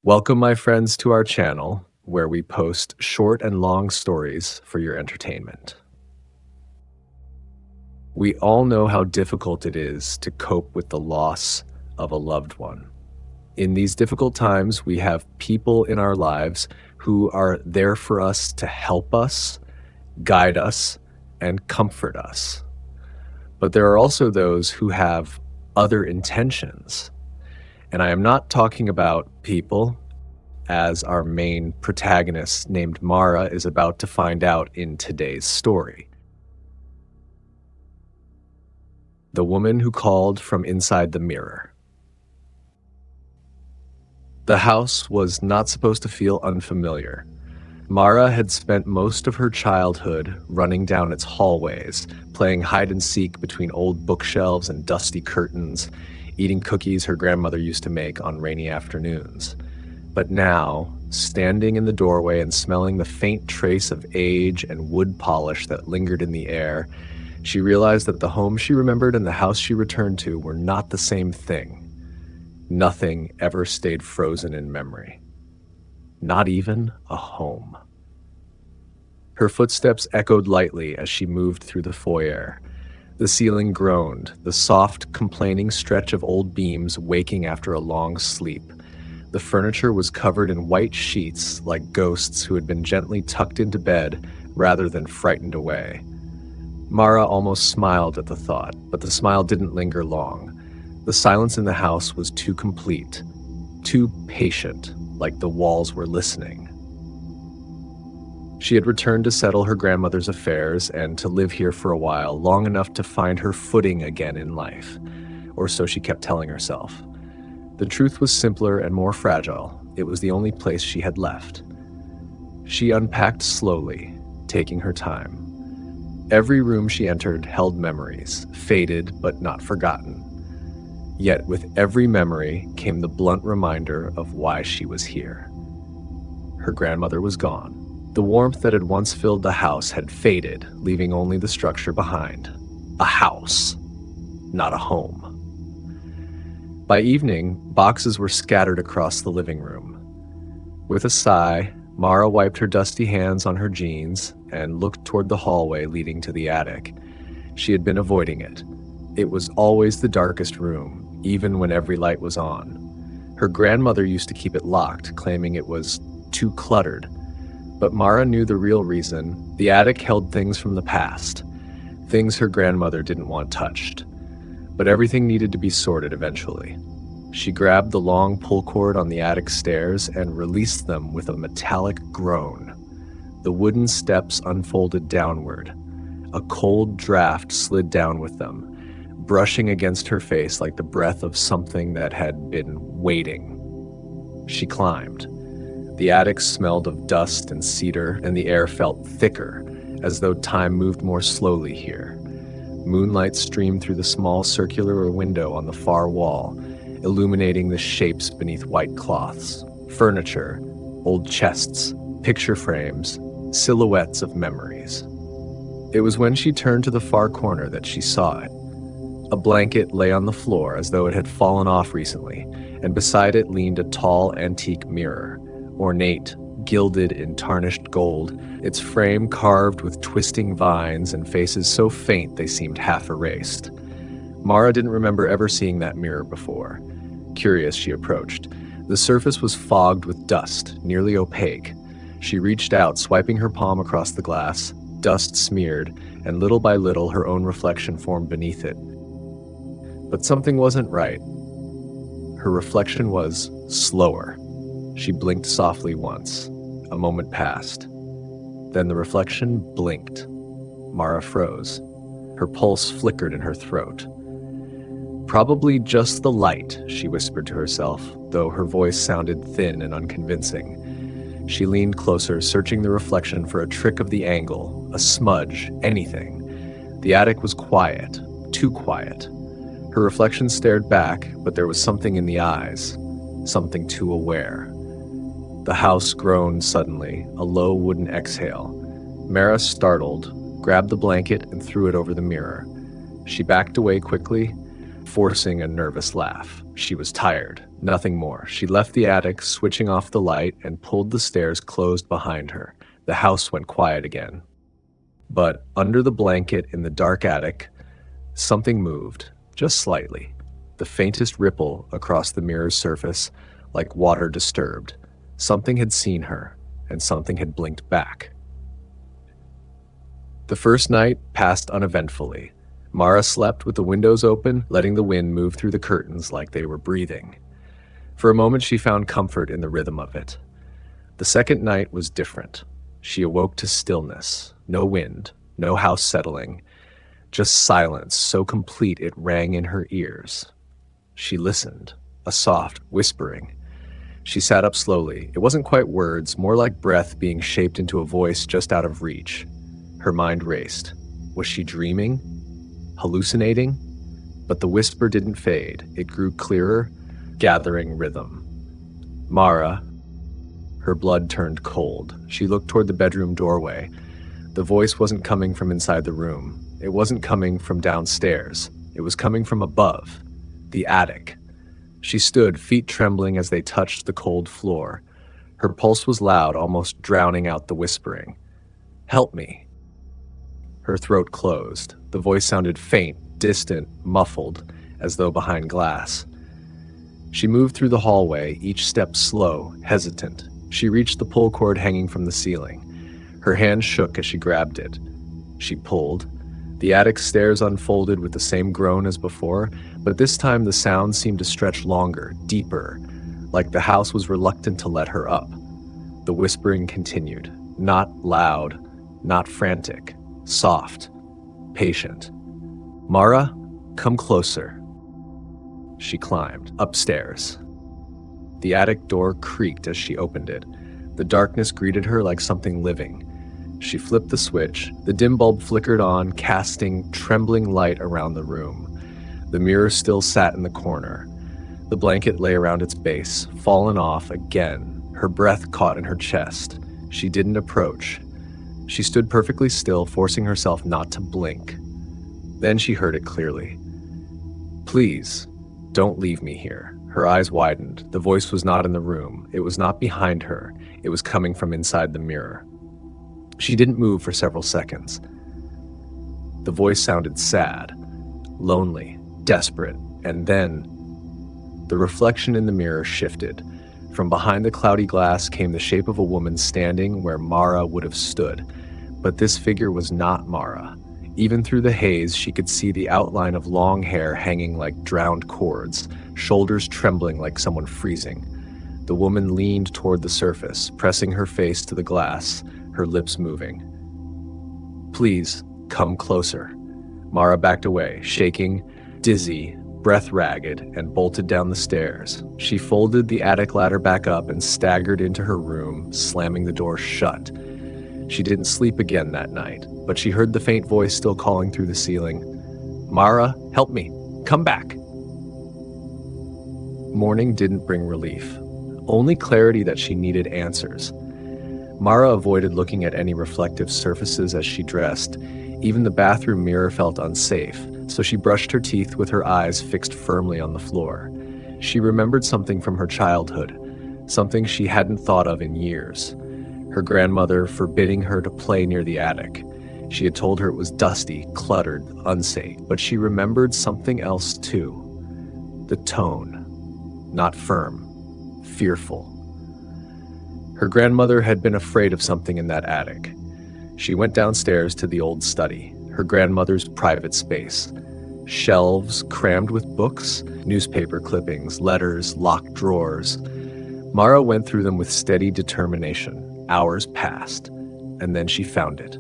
Welcome, my friends, to our channel where we post short and long stories for your entertainment. We all know how difficult it is to cope with the loss of a loved one. In these difficult times, we have people in our lives who are there for us to help us, guide us, and comfort us. But there are also those who have other intentions. And I am not talking about people, as our main protagonist named Mara is about to find out in today's story. The woman who called from inside the mirror. The house was not supposed to feel unfamiliar. Mara had spent most of her childhood running down its hallways, playing hide and seek between old bookshelves and dusty curtains, eating cookies her grandmother used to make on rainy afternoons. But now, standing in the doorway and smelling the faint trace of age and wood polish that lingered in the air, she realized that the home she remembered and the house she returned to were not the same thing. Nothing ever stayed frozen in memory. Not even a home. Her footsteps echoed lightly as she moved through the foyer. The ceiling groaned, the soft, complaining stretch of old beams waking after a long sleep. The furniture was covered in white sheets like ghosts who had been gently tucked into bed rather than frightened away. Mara almost smiled at the thought, but the smile didn't linger long. The silence in the house was too complete, too patient, like the walls were listening. She had returned to settle her grandmother's affairs and to live here for a while, long enough to find her footing again in life, or so she kept telling herself. The truth was simpler and more fragile. It was the only place she had left. She unpacked slowly, taking her time. Every room she entered held memories, faded but not forgotten. Yet with every memory came the blunt reminder of why she was here. Her grandmother was gone. The warmth that had once filled the house had faded, leaving only the structure behind. A house, not a home. By evening, boxes were scattered across the living room. With a sigh, Mara wiped her dusty hands on her jeans and looked toward the hallway leading to the attic. She had been avoiding it. It was always the darkest room, even when every light was on. Her grandmother used to keep it locked, claiming it was too cluttered. But Mara knew the real reason. The attic held things from the past, things her grandmother didn't want touched. But everything needed to be sorted eventually. She grabbed the long pull cord on the attic stairs and released them with a metallic groan. The wooden steps unfolded downward. A cold draft slid down with them, brushing against her face like the breath of something that had been waiting. She climbed. The attic smelled of dust and cedar, and the air felt thicker, as though time moved more slowly here. Moonlight streamed through the small circular window on the far wall, illuminating the shapes beneath white cloths, furniture, old chests, picture frames, silhouettes of memories. It was when she turned to the far corner that she saw it. A blanket lay on the floor as though it had fallen off recently, and beside it leaned a tall antique mirror, ornate, gilded in tarnished gold, its frame carved with twisting vines and faces so faint they seemed half erased. Mara didn't remember ever seeing that mirror before. Curious, she approached. The surface was fogged with dust, nearly opaque. She reached out, swiping her palm across the glass, dust smeared, and little by little her own reflection formed beneath it. But something wasn't right. Her reflection was slower. She blinked softly once. A moment passed. Then the reflection blinked. Mara froze. Her pulse flickered in her throat. Probably just the light, she whispered to herself, though her voice sounded thin and unconvincing. She leaned closer, searching the reflection for a trick of the angle, a smudge, anything. The attic was quiet, too quiet. Her reflection stared back, but there was something in the eyes, something too aware. The house groaned suddenly, a low wooden exhale. Mara, startled, grabbed the blanket and threw it over the mirror. She backed away quickly, forcing a nervous laugh. She was tired, nothing more. She left the attic, switching off the light, and pulled the stairs closed behind her. The house went quiet again. But under the blanket in the dark attic, something moved, just slightly. The faintest ripple across the mirror's surface, like water disturbed. Something had seen her, and something had blinked back. The first night passed uneventfully. Mara slept with the windows open, letting the wind move through the curtains like they were breathing. For a moment, she found comfort in the rhythm of it. The second night was different. She awoke to stillness, no wind, no house settling, just silence so complete it rang in her ears. She listened, a soft whispering. She sat up slowly. It wasn't quite words, more like breath being shaped into a voice just out of reach. Her mind raced. Was she dreaming? Hallucinating? But the whisper didn't fade. It grew clearer, gathering rhythm. Mara. Her blood turned cold. She looked toward the bedroom doorway. The voice wasn't coming from inside the room. It wasn't coming from downstairs. It was coming from above, the attic. She stood, feet trembling as they touched the cold floor. Her pulse was loud, almost drowning out the whispering. "Help me." Her throat closed. The voice sounded faint, distant, muffled, as though behind glass. She moved through the hallway, each step slow, hesitant. She reached the pull cord hanging from the ceiling. Her hand shook as she grabbed it. She pulled. The attic stairs unfolded with the same groan as before, but this time the sound seemed to stretch longer, deeper, like the house was reluctant to let her up. The whispering continued, not loud, not frantic, soft, patient. "Mara, come closer." She climbed upstairs. The attic door creaked as she opened it. The darkness greeted her like something living. She flipped the switch. The dim bulb flickered on, casting trembling light around the room. The mirror still sat in the corner. The blanket lay around its base, fallen off again. Her breath caught in her chest. She didn't approach. She stood perfectly still, forcing herself not to blink. Then she heard it clearly. "Please, don't leave me here." Her eyes widened. The voice was not in the room. It was not behind her. It was coming from inside the mirror. She didn't move for several seconds. The voice sounded sad, lonely, desperate, and then the reflection in the mirror shifted. From behind the cloudy glass came the shape of a woman standing where Mara would have stood. But this figure was not Mara. Even through the haze, she could see the outline of long hair hanging like drowned cords, shoulders trembling like someone freezing. The woman leaned toward the surface, pressing her face to the glass, her lips moving. "Please, come closer." Mara backed away, shaking, dizzy, breath ragged, and bolted down the stairs. She folded the attic ladder back up and staggered into her room, slamming the door shut. She didn't sleep again that night, but she heard the faint voice still calling through the ceiling. "Mara, help me. Come back." Morning didn't bring relief, only clarity that she needed answers. Mara avoided looking at any reflective surfaces as she dressed. Even the bathroom mirror felt unsafe, so she brushed her teeth with her eyes fixed firmly on the floor. She remembered something from her childhood, something she hadn't thought of in years. Her grandmother forbidding her to play near the attic. She had told her it was dusty, cluttered, unsafe, but she remembered something else too. The tone. Not firm, fearful. Her grandmother had been afraid of something in that attic. She went downstairs to the old study, her grandmother's private space. Shelves crammed with books, newspaper clippings, letters, locked drawers. Mara went through them with steady determination. Hours passed, and then she found it.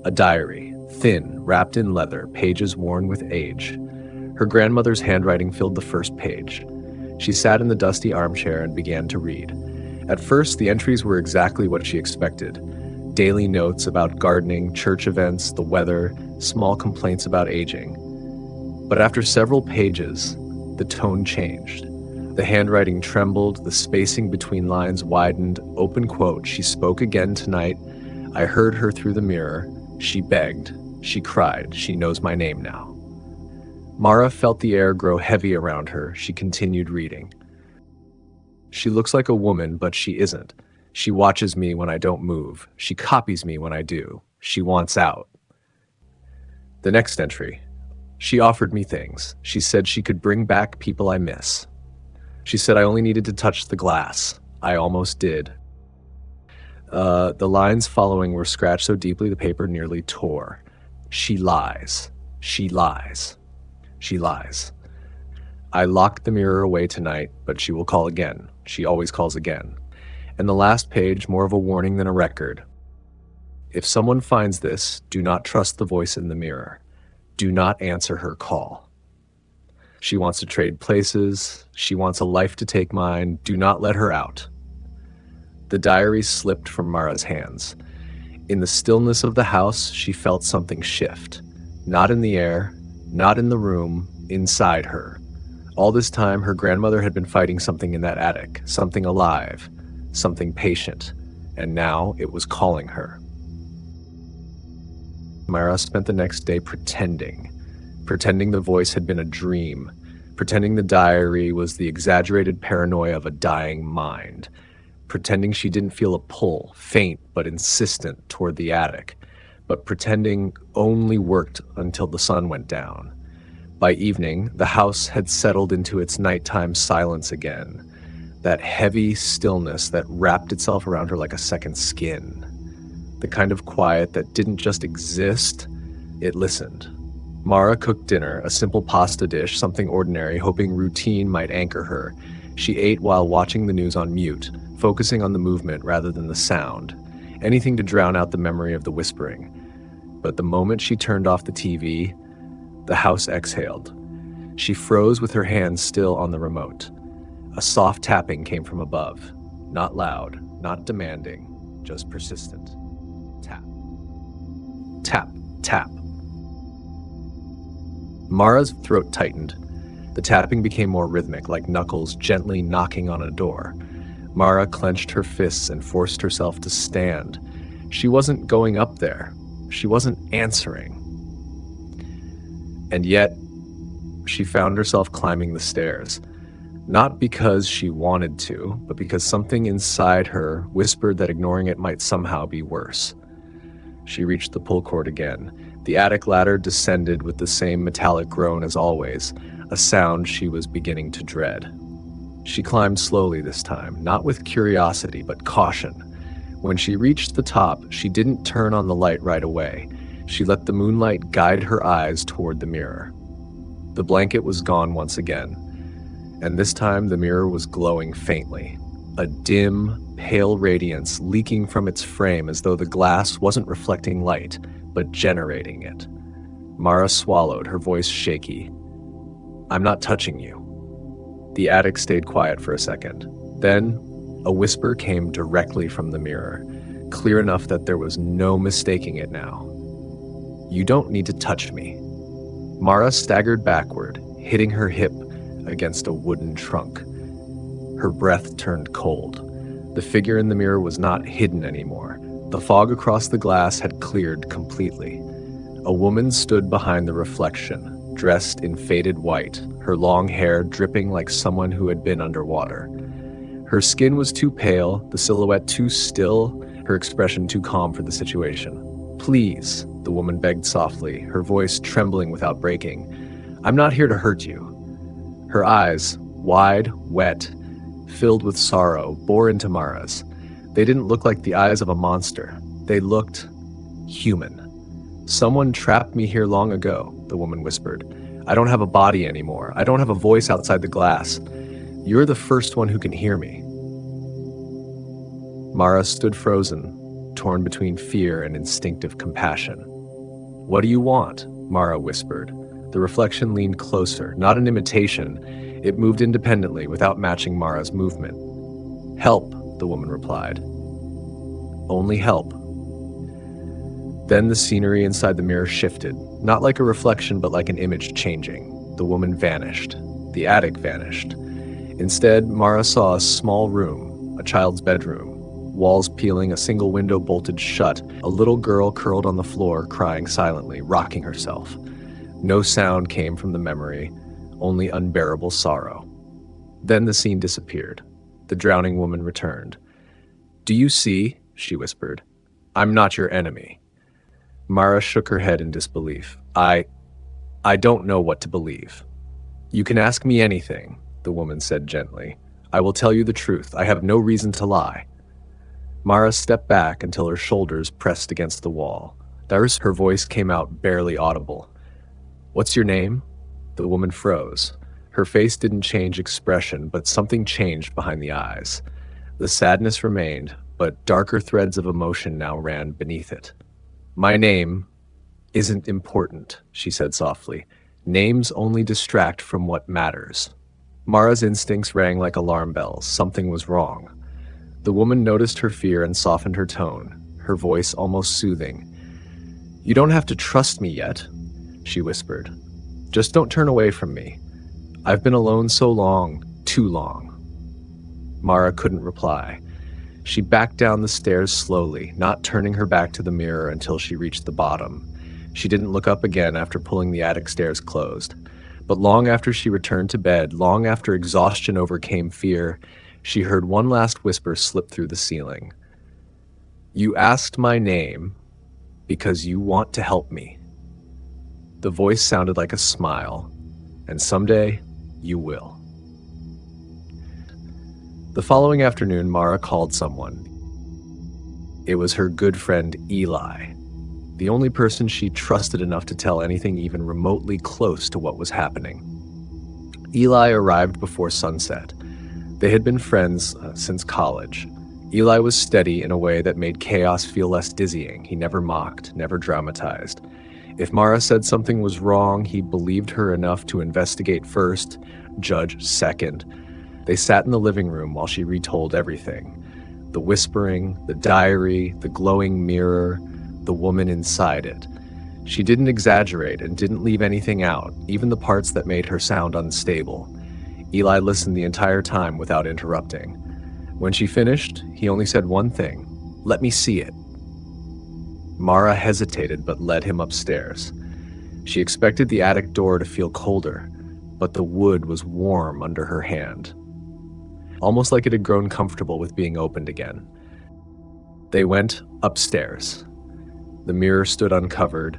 A diary, thin, wrapped in leather, pages worn with age. Her grandmother's handwriting filled the first page. She sat in the dusty armchair and began to read. At first, the entries were exactly what she expected. Daily notes about gardening, church events, the weather, small complaints about aging. But after several pages, the tone changed. The handwriting trembled, the spacing between lines widened. Open quote, "She spoke again tonight. I heard her through the mirror. She begged. She cried. She knows my name now." Mara felt the air grow heavy around her. She continued reading. She looks like a woman, but she isn't. She watches me when I don't move. She copies me when I do. She wants out. The next entry. She offered me things. She said she could bring back people I miss. She said I only needed to touch the glass. I almost did. The lines following were scratched so deeply the paper nearly tore. She lies. She lies. She lies. I locked the mirror away tonight, but she will call again. She always calls again. And the last page, more of a warning than a record. If someone finds this, do not trust the voice in the mirror. Do not answer her call. She wants to trade places. She wants a life to take mine. Do not let her out. The diary slipped from Mara's hands. In the stillness of the house, she felt something shift. Not in the air, not in the room, inside her. All this time, her grandmother had been fighting something in that attic, something alive, something patient, and now it was calling her. Mara spent the next day pretending the voice had been a dream, pretending the diary was the exaggerated paranoia of a dying mind, pretending she didn't feel a pull, faint but insistent, toward the attic, but pretending only worked until the sun went down. By evening, the house had settled into its nighttime silence again, that heavy stillness that wrapped itself around her like a second skin, the kind of quiet that didn't just exist, it listened. Mara cooked dinner, a simple pasta dish, something ordinary, hoping routine might anchor her. She ate while watching the news on mute, focusing on the movement rather than the sound, anything to drown out the memory of the whispering. But the moment she turned off the TV, the house exhaled. She froze with her hands still on the remote. A soft tapping came from above, not loud, not demanding, just persistent. Tap. Tap, tap. Mara's throat tightened. The tapping became more rhythmic, like knuckles gently knocking on a door. Mara clenched her fists and forced herself to stand. She wasn't going up there. She wasn't answering. And yet, she found herself climbing the stairs. Not because she wanted to, but because something inside her whispered that ignoring it might somehow be worse. She reached the pull cord again. The attic ladder descended with the same metallic groan as always, a sound she was beginning to dread. She climbed slowly this time, not with curiosity, but caution. When she reached the top, she didn't turn on the light right away. She let the moonlight guide her eyes toward the mirror. The blanket was gone once again, and this time the mirror was glowing faintly, a dim, pale radiance leaking from its frame as though the glass wasn't reflecting light, but generating it. Mara swallowed, her voice shaky. "I'm not touching you." The attic stayed quiet for a second. Then, a whisper came directly from the mirror, clear enough that there was no mistaking it now. "You don't need to touch me." Mara staggered backward, hitting her hip against a wooden trunk. Her breath turned cold. The figure in the mirror was not hidden anymore. The fog across the glass had cleared completely. A woman stood behind the reflection, dressed in faded white, her long hair dripping like someone who had been underwater. Her skin was too pale, the silhouette too still, her expression too calm for the situation. "Please," the woman begged softly, her voice trembling without breaking. "I'm not here to hurt you." Her eyes, wide, wet, filled with sorrow, bore into Mara's. They didn't look like the eyes of a monster. They looked human. "Someone trapped me here long ago," the woman whispered. "I don't have a body anymore. I don't have a voice outside the glass. You're the first one who can hear me." Mara stood frozen, torn between fear and instinctive compassion. "What do you want?" Mara whispered. The reflection leaned closer, not an imitation. It moved independently, without matching Mara's movement. "Help," the woman replied. "Only help." Then the scenery inside the mirror shifted, not like a reflection, but like an image changing. The woman vanished. The attic vanished. Instead, Mara saw a small room, a child's bedroom, walls peeling, a single window bolted shut, a little girl curled on the floor, crying silently, rocking herself. No sound came from the memory, only unbearable sorrow. Then the scene disappeared. The drowning woman returned. "Do you see?" she whispered. "I'm not your enemy." Mara shook her head in disbelief. I don't know what to believe." "You can ask me anything," the woman said gently. "I will tell you the truth. I have no reason to lie." Mara stepped back until her shoulders pressed against the wall. Her voice came out barely audible. "What's your name?" The woman froze. Her face didn't change expression, but something changed behind the eyes. The sadness remained, but darker threads of emotion now ran beneath it. "My name isn't important," she said softly. "Names only distract from what matters." Mara's instincts rang like alarm bells. Something was wrong. The woman noticed her fear and softened her tone, her voice almost soothing. "You don't have to trust me yet," she whispered. "Just don't turn away from me. I've been alone so long, too long." Mara couldn't reply. She backed down the stairs slowly, not turning her back to the mirror until she reached the bottom. She didn't look up again after pulling the attic stairs closed. But long after she returned to bed, long after exhaustion overcame fear, she heard one last whisper slip through the ceiling. "You asked my name because you want to help me." The voice sounded like a smile, and someday you will. The following afternoon, Mara called someone. It was her good friend Eli, the only person she trusted enough to tell anything even remotely close to what was happening. Eli arrived before sunset. They had been friends since college. Eli was steady in a way that made chaos feel less dizzying. He never mocked, never dramatized. If Mara said something was wrong, he believed her enough to investigate first, judge second. They sat in the living room while she retold everything. The whispering, the diary, the glowing mirror, the woman inside it. She didn't exaggerate and didn't leave anything out, even the parts that made her sound unstable. Eli listened the entire time without interrupting. When she finished, he only said one thing: "Let me see it." Mara hesitated but led him upstairs. She expected the attic door to feel colder, but the wood was warm under her hand, almost like it had grown comfortable with being opened again. They went upstairs. The mirror stood uncovered.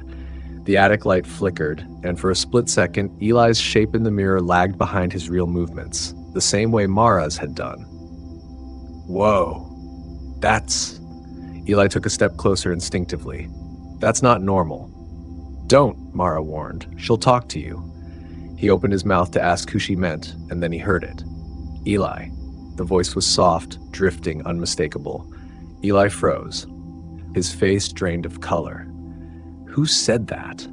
The attic light flickered, and for a split second, Eli's shape in the mirror lagged behind his real movements, the same way Mara's had done. "Whoa, that's..." Eli took a step closer instinctively. "That's not normal." "Don't," Mara warned. "She'll talk to you." He opened his mouth to ask who she meant, and then he heard it. "Eli." The voice was soft, drifting, unmistakable. Eli froze. His face drained of color. "Who said that?"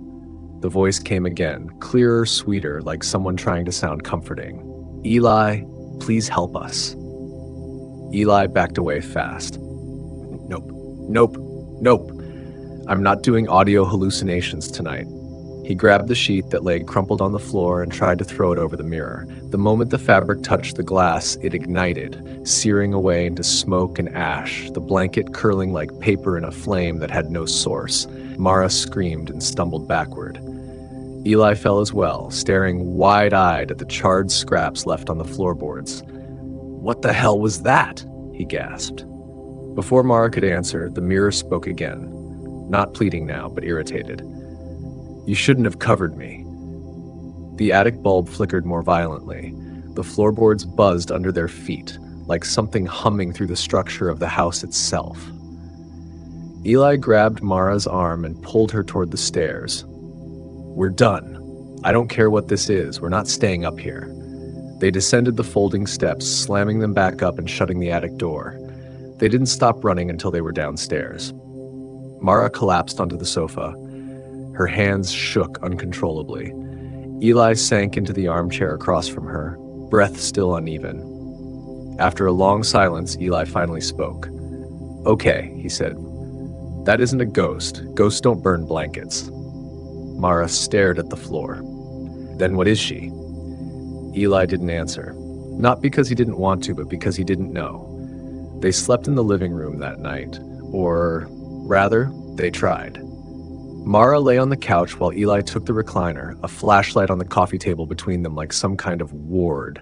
The voice came again, clearer, sweeter, like someone trying to sound comforting. "Eli, please help us." Eli backed away fast. Nope. I'm not doing audio hallucinations tonight." He grabbed the sheet that lay crumpled on the floor and tried to throw it over the mirror. The moment the fabric touched the glass, it ignited, searing away into smoke and ash, the blanket curling like paper in a flame that had no source. Mara screamed and stumbled backward. Eli fell as well, staring wide-eyed at the charred scraps left on the floorboards. "What the hell was that?" he gasped. Before Mara could answer, the mirror spoke again, not pleading now, but irritated. "You shouldn't have covered me." The attic bulb flickered more violently. The floorboards buzzed under their feet, like something humming through the structure of the house itself. Eli grabbed Mara's arm and pulled her toward the stairs. "We're done. I don't care what this is. We're not staying up here." They descended the folding steps, slamming them back up and shutting the attic door. They didn't stop running until they were downstairs. Mara collapsed onto the sofa. Her hands shook uncontrollably. Eli sank into the armchair across from her, breath still uneven. After a long silence, Eli finally spoke. "Okay," he said. "That isn't a ghost. Ghosts don't burn blankets." Mara stared at the floor. "Then what is she?" Eli didn't answer. Not because he didn't want to, but because he didn't know. They slept in the living room that night, or rather, they tried. Mara lay on the couch while Eli took the recliner, a flashlight on the coffee table between them like some kind of ward.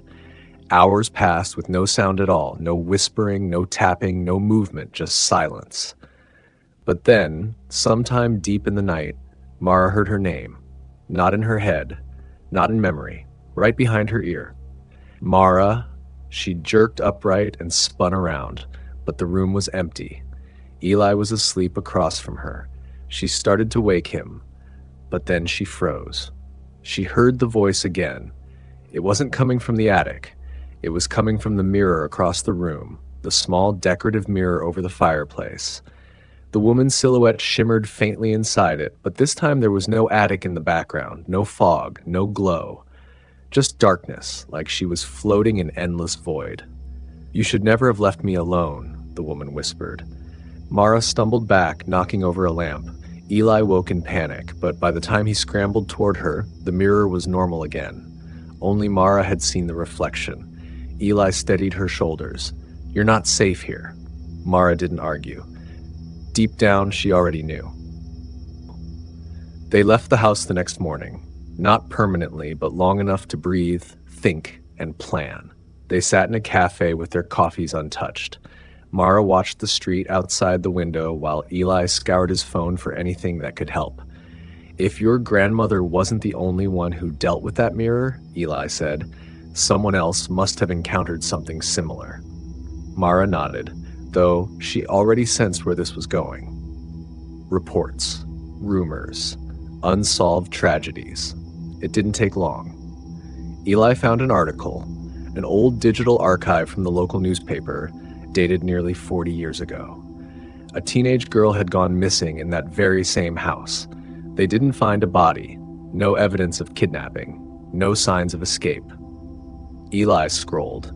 Hours passed with no sound at all, no whispering, no tapping, no movement, just silence. But then, sometime deep in the night, Mara heard her name. Not in her head, not in memory, right behind her ear. Mara. She jerked upright and spun around, but the room was empty. Eli was asleep across from her. She started to wake him, but then she froze. She heard the voice again. It wasn't coming from the attic. It was coming from the mirror across the room, the small decorative mirror over the fireplace. The woman's silhouette shimmered faintly inside it, but this time there was no attic in the background, no fog, no glow. Just darkness, like she was floating in endless void. "You should never have left me alone," the woman whispered. Mara stumbled back, knocking over a lamp. Eli woke in panic, but by the time he scrambled toward her, the mirror was normal again. Only Mara had seen the reflection. Eli steadied her shoulders. "You're not safe here." Mara didn't argue. Deep down, she already knew. They left the house the next morning. Not permanently, but long enough to breathe, think, and plan. They sat in a cafe with their coffees untouched. Mara watched the street outside the window while Eli scoured his phone for anything that could help. "If your grandmother wasn't the only one who dealt with that mirror," Eli said, "someone else must have encountered something similar." Mara nodded, though she already sensed where this was going. Reports, rumors, unsolved tragedies. It didn't take long. Eli found an article, an old digital archive from the local newspaper, dated nearly 40 years ago. A teenage girl had gone missing in that very same house. They didn't find a body, no evidence of kidnapping, no signs of escape. Eli scrolled.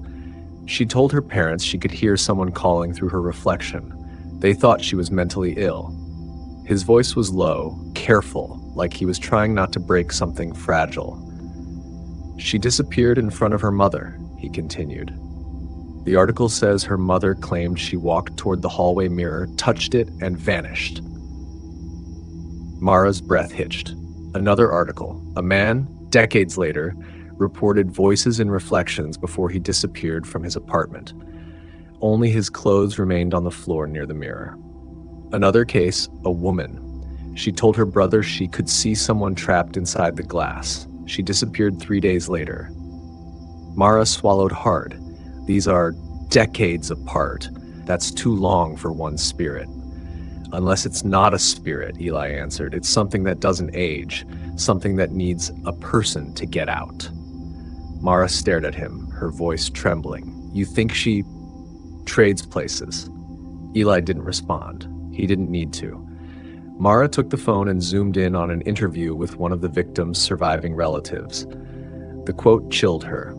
She told her parents she could hear someone calling through her reflection. They thought she was mentally ill. His voice was low, careful, like he was trying not to break something fragile. "She disappeared in front of her mother," he continued. The article says her mother claimed she walked toward the hallway mirror, touched it, and vanished. Mara's breath hitched. Another article. A man, decades later, reported voices and reflections before he disappeared from his apartment. Only his clothes remained on the floor near the mirror. Another case, a woman. She told her brother she could see someone trapped inside the glass. She disappeared 3 days later. Mara swallowed hard. These are decades apart. That's too long for one spirit. "Unless it's not a spirit," Eli answered. "It's something that doesn't age, something that needs a person to get out." Mara stared at him, her voice trembling. "You think she trades places?" Eli didn't respond. He didn't need to. Mara took the phone and zoomed in on an interview with one of the victim's surviving relatives. The quote chilled her.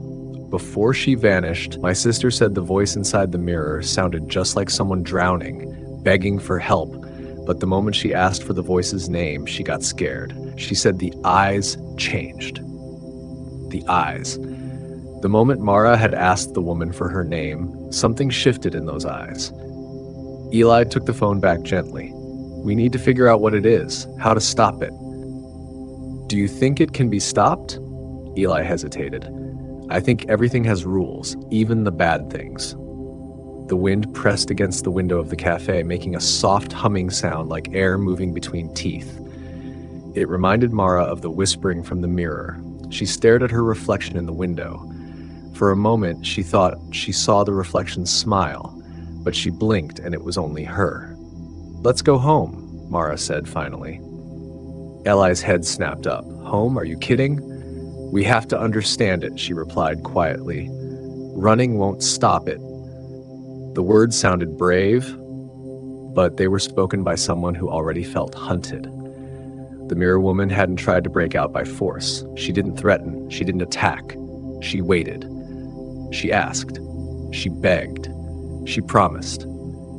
"Before she vanished, my sister said the voice inside the mirror sounded just like someone drowning, begging for help, but the moment she asked for the voice's name, she got scared. She said the eyes changed." The eyes. The moment Mara had asked the woman for her name, something shifted in those eyes. Eli took the phone back gently. "We need to figure out what it is, how to stop it." "Do you think it can be stopped?" Eli hesitated. "I think everything has rules, even the bad things." The wind pressed against the window of the cafe, making a soft humming sound like air moving between teeth. It reminded Mara of the whispering from the mirror. She stared at her reflection in the window. For a moment, she thought she saw the reflection smile, but she blinked and it was only her. "Let's go home," Mara said finally. Eli's head snapped up. "Home? Are you kidding?" "We have to understand it," she replied quietly. "Running won't stop it." The words sounded brave, but they were spoken by someone who already felt hunted. The mirror woman hadn't tried to break out by force. She didn't threaten. She didn't attack. She waited. She asked. She begged. She promised.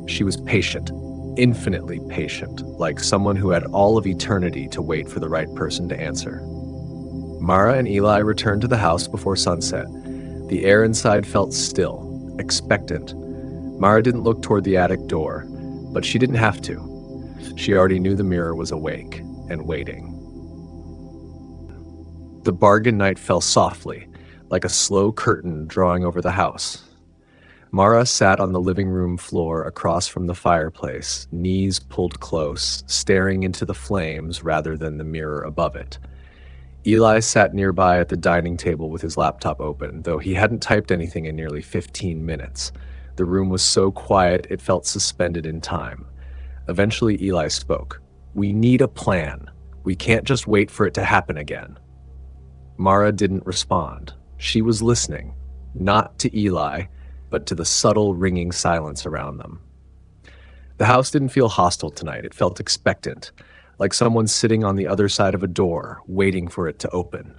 She was patient, infinitely patient, like someone who had all of eternity to wait for the right person to answer. Mara and Eli returned to the house before sunset. The air inside felt still, expectant. Mara didn't look toward the attic door, but she didn't have to. She already knew the mirror was awake. and waiting. The bargain night fell softly, like a slow curtain drawing over the house. Mara sat on the living room floor across from the fireplace, knees pulled close, staring into the flames rather than the mirror above it. Eli sat nearby at the dining table with his laptop open, though he hadn't typed anything in nearly 15 minutes. The room was so quiet it felt suspended in time. Eventually, Eli spoke. "We need a plan. We can't just wait for it to happen again." Mara didn't respond. She was listening, not to Eli, but to the subtle ringing silence around them. The house didn't feel hostile tonight. It felt expectant, like someone sitting on the other side of a door, waiting for it to open.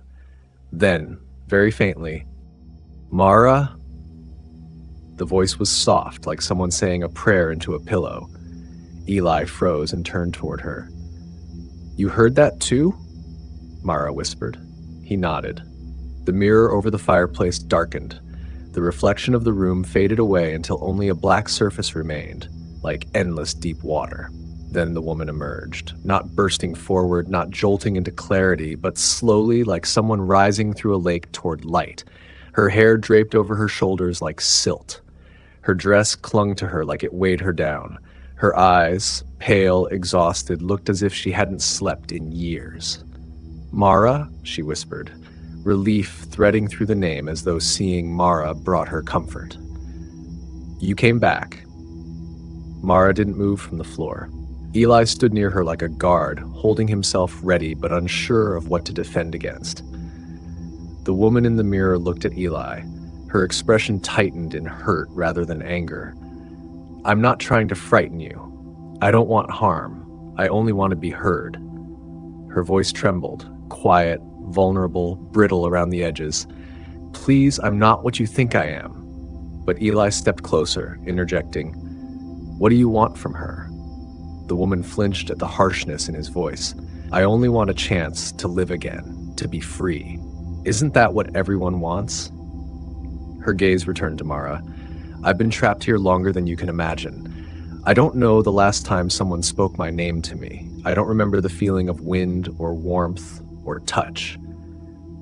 Then, very faintly, "Mara?" The voice was soft, like someone saying a prayer into a pillow. Eli froze and turned toward her. "You heard that too?" Mara whispered. He nodded. The mirror over the fireplace darkened. The reflection of the room faded away until only a black surface remained, like endless deep water. Then the woman emerged, not bursting forward, not jolting into clarity, but slowly, like someone rising through a lake toward light. Her hair draped over her shoulders like silt. Her dress clung to her like it weighed her down. Her eyes, pale, exhausted, looked as if she hadn't slept in years. "Mara?" she whispered, relief threading through the name as though seeing Mara brought her comfort. "You came back." Mara didn't move from the floor. Eli stood near her like a guard, holding himself ready but unsure of what to defend against. The woman in the mirror looked at Eli. Her expression tightened in hurt rather than anger. "I'm not trying to frighten you. I don't want harm. I only want to be heard." Her voice trembled, quiet, vulnerable, brittle around the edges. "Please, I'm not what you think I am." But Eli stepped closer, interjecting, "What do you want from her?" The woman flinched at the harshness in his voice. "I only want a chance to live again, to be free. Isn't that what everyone wants?" Her gaze returned to Mara. "I've been trapped here longer than you can imagine. I don't know the last time someone spoke my name to me. I don't remember the feeling of wind or warmth or touch."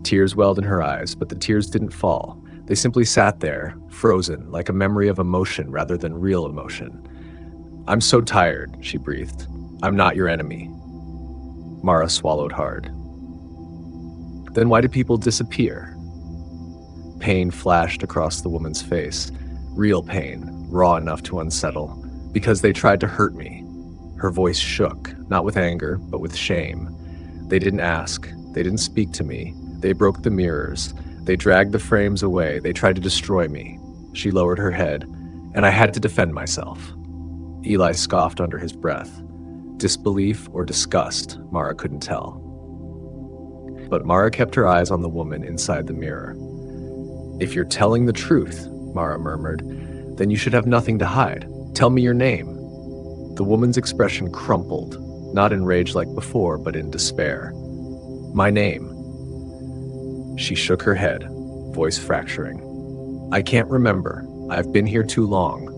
Tears welled in her eyes, but the tears didn't fall. They simply sat there, frozen, like a memory of emotion rather than real emotion. "I'm so tired," she breathed. "I'm not your enemy." Mara swallowed hard. "Then why do people disappear?" Pain flashed across the woman's face. Real pain, raw enough to unsettle. "Because they tried to hurt me." Her voice shook, not with anger, but with shame. "They didn't ask. They didn't speak to me. They broke the mirrors. They dragged the frames away. They tried to destroy me." She lowered her head, "And I had to defend myself." Eli scoffed under his breath. Disbelief or disgust, Mara couldn't tell. But Mara kept her eyes on the woman inside the mirror. "If you're telling the truth," Mara murmured, "then you should have nothing to hide. Tell me your name." The woman's expression crumpled, not in rage like before, but in despair. "My name." She shook her head, voice fracturing. "I can't remember. I've been here too long."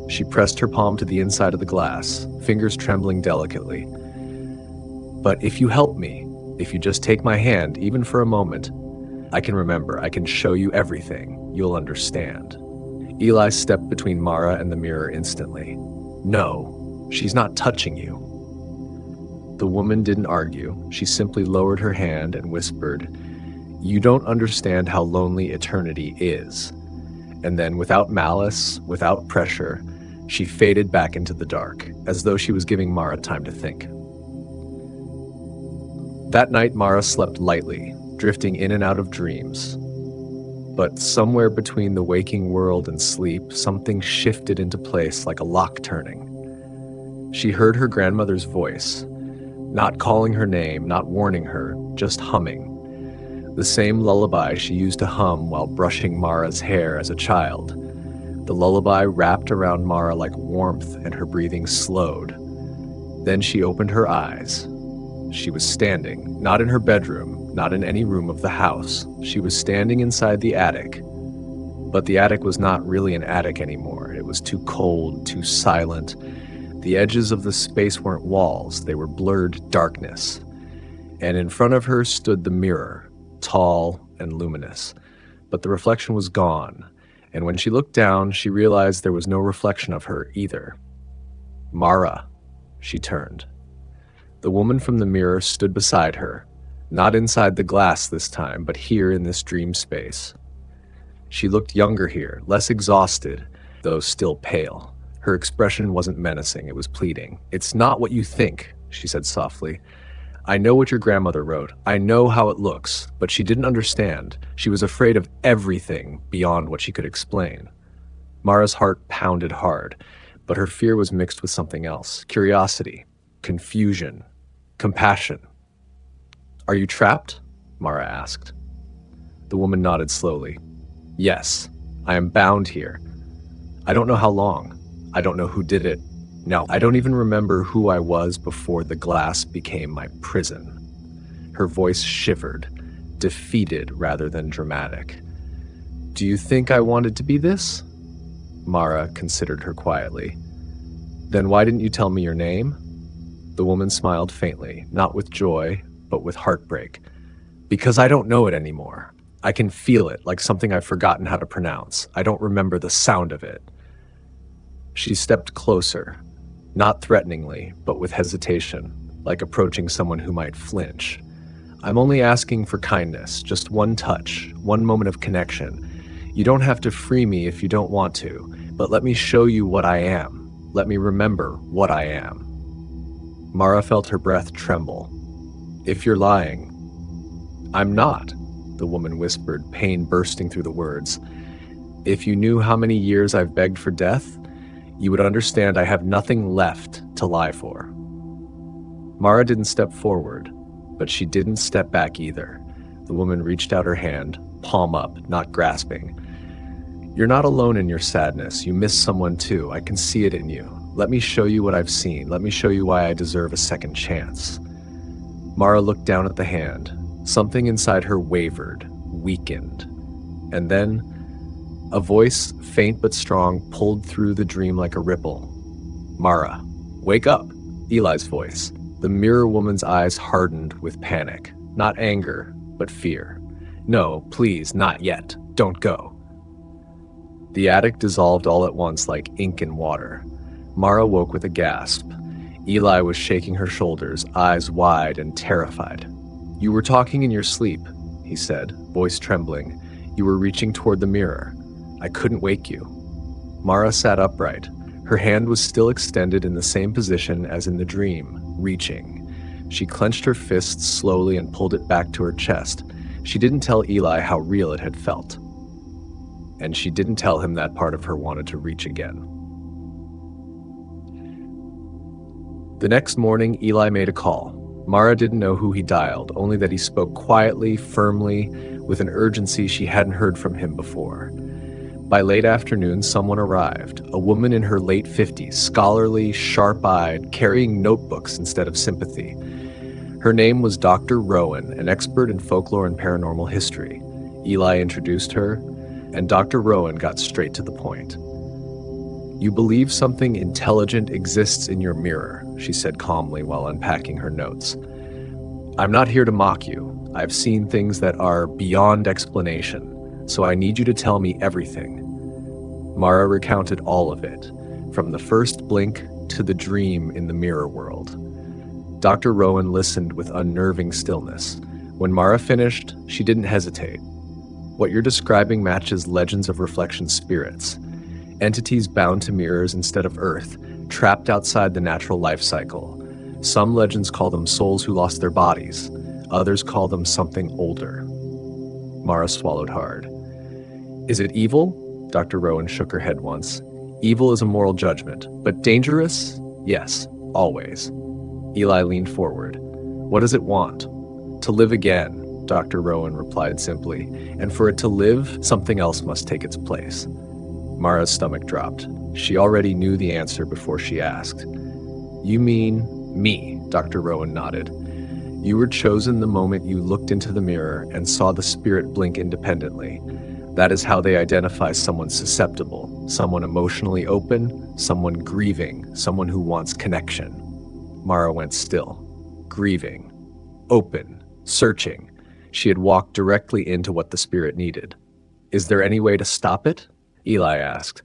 She pressed her palm to the inside of the glass, fingers trembling delicately. "But if you help me, if you just take my hand, even for a moment, I can remember. I can show you everything. You'll understand." Eli stepped between Mara and the mirror instantly. "No, she's not touching you." The woman didn't argue. She simply lowered her hand and whispered, "You don't understand how lonely eternity is." And then, without malice, without pressure, she faded back into the dark, as though she was giving Mara time to think. That night, Mara slept lightly, drifting in and out of dreams. But somewhere between the waking world and sleep, something shifted into place like a lock turning. She heard her grandmother's voice, not calling her name, not warning her, just humming. The same lullaby she used to hum while brushing Mara's hair as a child. The lullaby wrapped around Mara like warmth, and her breathing slowed. Then she opened her eyes. She was standing, not in her bedroom, not in any room of the house. She was standing inside the attic. But the attic was not really an attic anymore. It was too cold, too silent. The edges of the space weren't walls, they were blurred darkness. And in front of her stood the mirror, tall and luminous. But the reflection was gone, and when she looked down, she realized there was no reflection of her either. Mara, she turned. The woman from the mirror stood beside her, not inside the glass this time, but here in this dream space. She looked younger here, less exhausted, though still pale. Her expression wasn't menacing, it was pleading. "It's not what you think," she said softly. "I know what your grandmother wrote. I know how it looks," but she didn't understand. She was afraid of everything beyond what she could explain. Mara's heart pounded hard, but her fear was mixed with something else. Curiosity, confusion, compassion. "Are you trapped?" Mara asked. The woman nodded slowly. "Yes, I am bound here. I don't know how long. I don't know who did it. No, I don't even remember who I was before the glass became my prison." Her voice shivered, defeated rather than dramatic. "Do you think I wanted to be this?" Mara considered her quietly. "Then why didn't you tell me your name?" The woman smiled faintly, not with joy, but with heartbreak. "Because I don't know it anymore. I can feel it, like something I've forgotten how to pronounce. I don't remember the sound of it." She stepped closer, not threateningly, but with hesitation, like approaching someone who might flinch. "I'm only asking for kindness, just one touch, one moment of connection. You don't have to free me if you don't want to, but let me show you what I am. Let me remember what I am." Mara felt her breath tremble. "If you're lying." "I'm not," the woman whispered, pain bursting through the words. "If you knew how many years I've begged for death, you would understand I have nothing left to lie for." Mara didn't step forward, but she didn't step back either. The woman reached out her hand, palm up, not grasping. "You're not alone in your sadness. You miss someone too. I can see it in you. Let me show you what I've seen. Let me show you why I deserve a second chance." Mara looked down at the hand. Something inside her wavered, weakened. And then a voice, faint but strong, pulled through the dream like a ripple. "Mara, wake up!" Eli's voice. The mirror woman's eyes hardened with panic. Not anger, but fear. "No, please, not yet. Don't go." The attic dissolved all at once like ink in water. Mara woke with a gasp. Eli was shaking her shoulders, eyes wide and terrified. "You were talking in your sleep," he said, voice trembling. "You were reaching toward the mirror. I couldn't wake you." Mara sat upright. Her hand was still extended in the same position as in the dream, reaching. She clenched her fists slowly and pulled it back to her chest. She didn't tell Eli how real it had felt. And she didn't tell him that part of her wanted to reach again. The next morning, Eli made a call. Mara didn't know who he dialed, only that he spoke quietly, firmly, with an urgency she hadn't heard from him before. By late afternoon, someone arrived, a woman in her late 50s, scholarly, sharp-eyed, carrying notebooks instead of sympathy. Her name was Dr. Rowan, an expert in folklore and paranormal history. Eli introduced her, and Dr. Rowan got straight to the point. "You believe something intelligent exists in your mirror," she said calmly while unpacking her notes. "I'm not here to mock you. I've seen things that are beyond explanation, so I need you to tell me everything." Mara recounted all of it, from the first blink to the dream in the mirror world. Dr. Rowan listened with unnerving stillness. When Mara finished, she didn't hesitate. "What you're describing matches legends of reflection spirits. Entities bound to mirrors instead of Earth, trapped outside the natural life cycle. Some legends call them souls who lost their bodies. Others call them something older." Mara swallowed hard. "Is it evil?" Dr. Rowan shook her head once. "Evil is a moral judgment, but dangerous? Yes, always." Eli leaned forward. "What does it want?" "To live again," Dr. Rowan replied simply, "and for it to live, something else must take its place." Mara's stomach dropped. She already knew the answer before she asked. "You mean me?" Dr. Rowan nodded. "You were chosen the moment you looked into the mirror and saw the spirit blink independently. That is how they identify someone susceptible, someone emotionally open, someone grieving, someone who wants connection. Mara went still, grieving, open, searching. She had walked directly into what the spirit needed. "Is there any way to stop it?" Eli asked.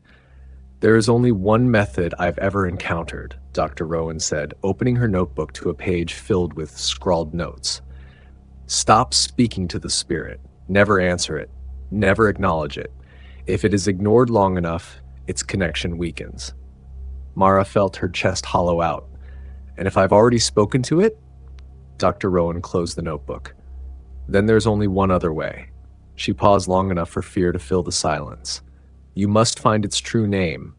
"There is only one method I've ever encountered," Dr. Rowan said, opening her notebook to a page filled with scrawled notes. "Stop speaking to the spirit. Never answer it. Never acknowledge it. If it is ignored long enough, its connection weakens." Mara felt her chest hollow out. "And if I've already spoken to it?" Dr. Rowan closed the notebook. "Then there's only one other way." She paused long enough for fear to fill the silence. "You must find its true name.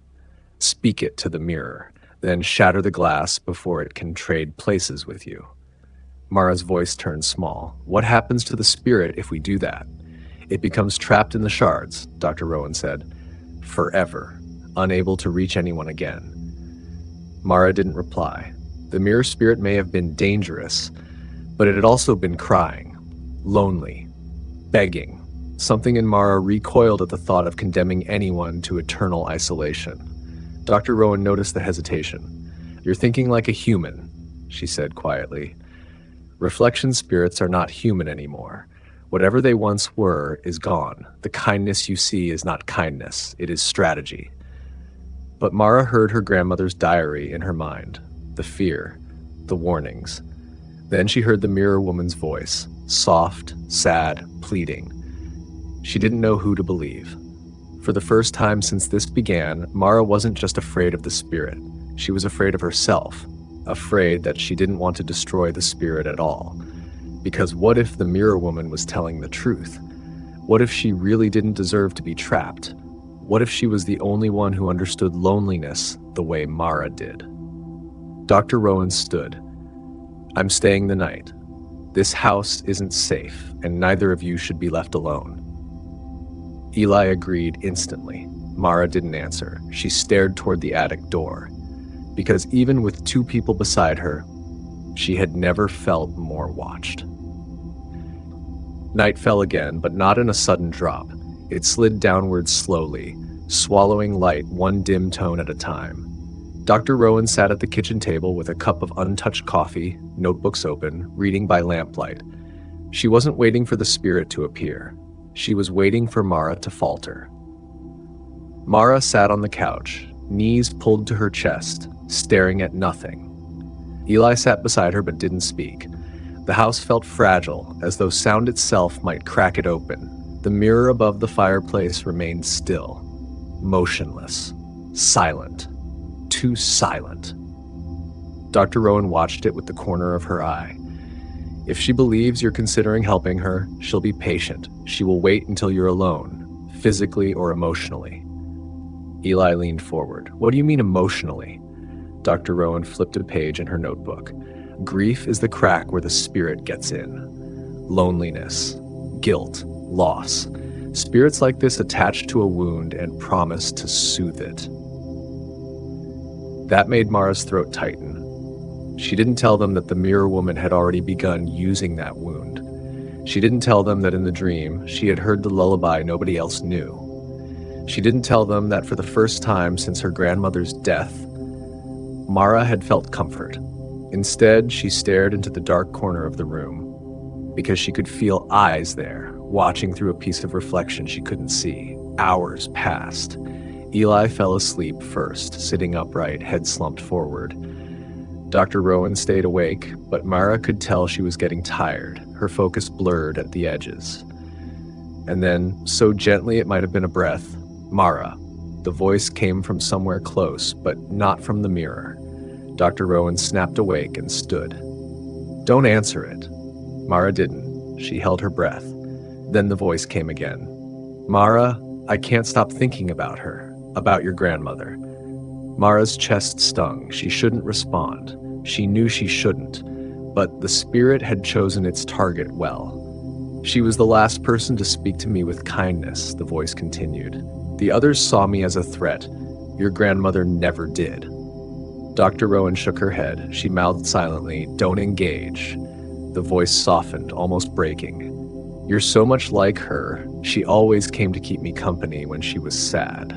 Speak it to the mirror, then shatter the glass before it can trade places with you." Mara's voice turned small. "What happens to the spirit if we do that?" "It becomes trapped in the shards," Dr. Rowan said. "Forever, unable to reach anyone again." Mara didn't reply. The mirror spirit may have been dangerous, but it had also been crying, lonely, begging. Something in Mara recoiled at the thought of condemning anyone to eternal isolation. Dr. Rowan noticed the hesitation. "You're thinking like a human," she said quietly. "Reflection spirits are not human anymore. Whatever they once were is gone. The kindness you see is not kindness, it is strategy." But Mara heard her grandmother's diary in her mind, the fear, the warnings. Then she heard the mirror woman's voice, soft, sad, pleading. She didn't know who to believe. For the first time since this began, Mara wasn't just afraid of the spirit. She was afraid of herself, afraid that she didn't want to destroy the spirit at all. Because what if the mirror woman was telling the truth? What if she really didn't deserve to be trapped? What if she was the only one who understood loneliness the way Mara did? Dr. Rowan stood. "I'm staying the night. This house isn't safe, and neither of you should be left alone." Eli agreed instantly. Mara didn't answer. She stared toward the attic door. Because even with two people beside her, she had never felt more watched. Night fell again, but not in a sudden drop. It slid downward slowly, swallowing light one dim tone at a time. Dr. Rowan sat at the kitchen table with a cup of untouched coffee, notebooks open, reading by lamplight. She wasn't waiting for the spirit to appear. She was waiting for Mara to falter. Mara sat on the couch, knees pulled to her chest, staring at nothing. Eli sat beside her but didn't speak. The house felt fragile, as though sound itself might crack it open. The mirror above the fireplace remained still, motionless, silent, too silent. Dr. Rowan watched it with the corner of her eye. "If she believes you're considering helping her, she'll be patient. She will wait until you're alone, physically or emotionally." Eli leaned forward. "What do you mean emotionally?" Dr. Rowan flipped a page in her notebook. "Grief is the crack where the spirit gets in. Loneliness, guilt, loss. Spirits like this attach to a wound and promise to soothe it." That made Mara's throat tighten. She didn't tell them that the mirror woman had already begun using that wound. She didn't tell them that in the dream, she had heard the lullaby nobody else knew. She didn't tell them that for the first time since her grandmother's death, Mara had felt comfort. Instead, she stared into the dark corner of the room, because she could feel eyes there, watching through a piece of reflection she couldn't see. Hours passed. Eli fell asleep first, sitting upright, head slumped forward. Dr. Rowan stayed awake, but Mara could tell she was getting tired, her focus blurred at the edges. And then, so gently it might have been a breath, "Mara." The voice came from somewhere close, but not from the mirror. Dr. Rowan snapped awake and stood. "Don't answer it." Mara didn't. She held her breath. Then the voice came again. "Mara, I can't stop thinking about her, about your grandmother." Mara's chest stung. She shouldn't respond. She knew she shouldn't, but the spirit had chosen its target well. "She was the last person to speak to me with kindness," the voice continued. "The others saw me as a threat. Your grandmother never did." Dr. Rowan shook her head. She mouthed silently, "Don't engage." The voice softened, almost breaking. You're so much like her. She always came to keep me company when she was sad.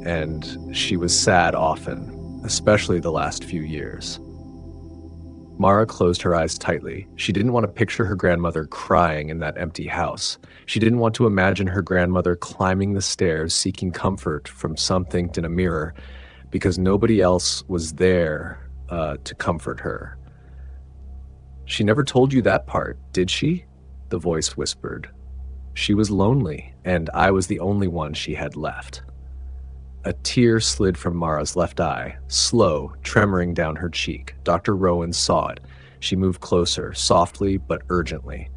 And she was sad often, especially the last few years. Mara closed her eyes tightly. She didn't want to picture her grandmother crying in that empty house. She didn't want to imagine her grandmother climbing the stairs seeking comfort from something in a mirror because nobody else was there to comfort her. She never told you that part, did she? The voice whispered. She was lonely, and I was the only one she had left. A tear slid from Mara's left eye, slow, tremoring down her cheek. Dr. Rowan saw it. She moved closer, softly but urgently.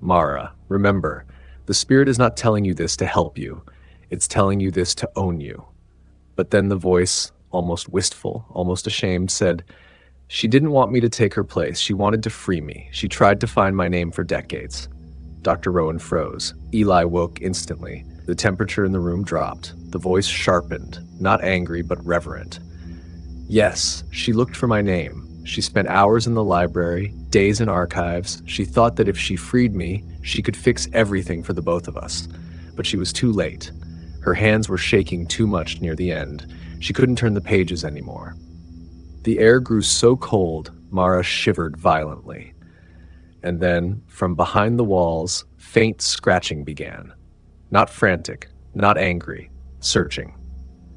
Mara, remember, the spirit is not telling you this to help you. It's telling you this to own you. But then the voice, almost wistful, almost ashamed, said, she didn't want me to take her place. She wanted to free me. She tried to find my name for decades. Dr. Rowan froze. Eli woke instantly. The temperature in the room dropped. The voice sharpened, not angry but reverent. Yes, she looked for my name. She spent hours in the library, days in archives. She thought that if she freed me, she could fix everything for the both of us. But she was too late. Her hands were shaking too much near the end. She couldn't turn the pages anymore. The air grew so cold, Mara shivered violently. And then, from behind the walls, faint scratching began. Not frantic, not angry, searching.